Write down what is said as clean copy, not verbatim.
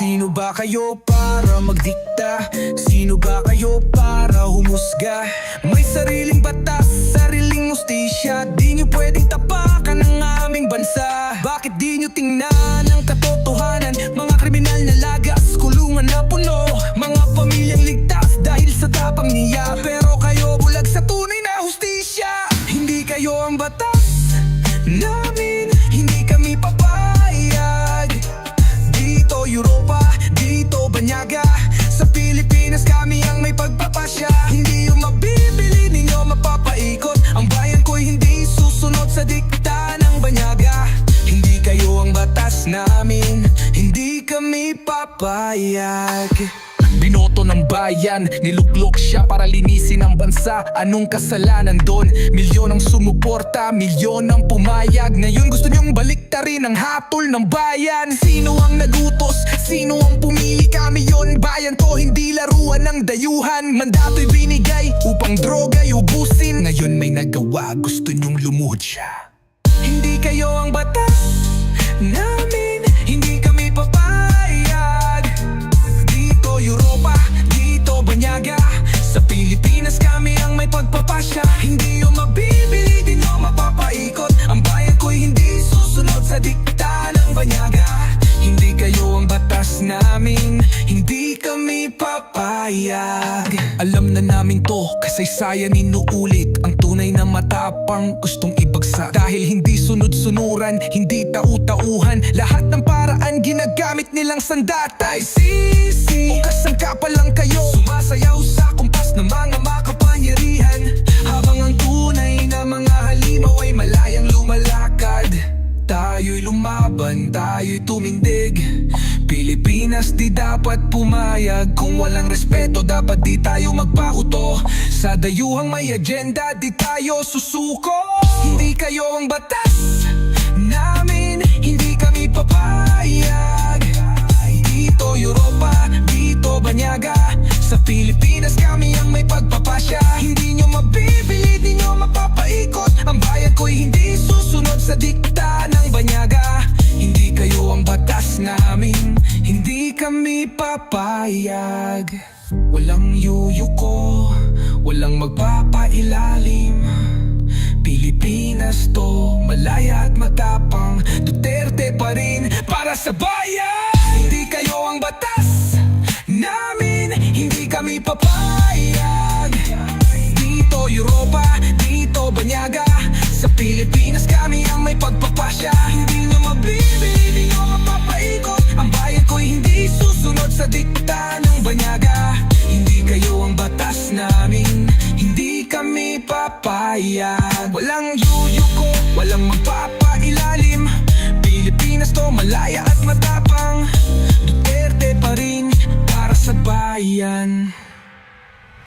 Sino ba kayo para magdikta? Sino ba kayo para humusga? May sariling batas, sariling ustisya. Di nyo pwedeng tapakan ang aming bansa. Bakit di nyo tingnan ang katotohanan? Mga kriminal na lagas, kulungan na puno. Mga pamilyang ligtas dahil sa tapang niya. Pero kayo bulag sa tunay na hustisya. Hindi kayo ang batas namin, hindi kami papayag. Dito Europa, dito Banyaga, sa Pilipinas kami ang may pagpapasya. Hindi yung mabibili ninyo mapapaikot. Ang bayan ko'y hindi susunod sa dikta ng Banyaga. Hindi kayo ang batas namin, hindi kami papayag. Binoto ng bayan, niluklok siya para linisin ang bansa. Anong kasalanan doon? Milyon ang sumuporta, milyon ang pumayag. Ngayon gusto niyong baliktarin ang hatol ng bayan. Sino ang nagutos? Sino ang pumili? Kami yon, bayan to, hindi laruan ng dayuhan. Mandato'y binigay upang droga ubusin. Ngayon may nagawa, gusto niyong lumuhod siya. Hindi kayo ang batas namin, hindi kami papayag. Dito Europa, dito Banyaga, sa Pilipinas kami ang may pagpapasya. Hindi yung mabibili, di nyo mapapaikot. Ang bayan ko'y hindi susunod sa dikta ng Banyaga. Hindi kayo ang batas namin, hindi kami papayag. Alam na namin to, kasaysayan inuulit. Ang tunay na matapang gustong ibagsak. Dahil hindi sunod-sunuran, hindi tau-tauhan. Lahat ng paraan ginagamit nilang sandatay. Sisi, o kasangkapan lang kayo, sumasayaw sa kumpas ng mga makapangyarihan. Habang ang tunay na mga halimaw ay malayang lumalakad. Tayo'y lumaban, tayo'y tumindig. Pilipinas di dapat pumayag. Kung walang respeto dapat di tayo magpakuto. Sa dayuhang may agenda di tayo susuko. Hindi kayo ang batas namin, hindi kami papayag. Dito Europa, dito Banyaga, sa Pilipinas kami ang may pagpapasya. Hindi nyo mabibili, di nyo mapapaikot. Ang bayan ko'y hindi susunod sa dikta ng Banyaga. Hindi kayo ang batas namin, hindi kami papayag. Walang yuyuko, walang magpapailalim. Pilipinas to, malaya at matapang. Duterte pa rin para sa bayan. Hindi kayo ang batas namin, hindi kami papayag. Dito Europa, dito Banyaga, sa Pilipinas kami ang may pagpapasya. Hindi nyo mabibili, di nyo mapapaikot. Ang bayan ko'y hindi susunod sa dikta ng Banyaga. Hindi kayo ang batas namin, hindi kami papayag. Walang yuyuko, walang magpapailalim. Pilipinas to, malaya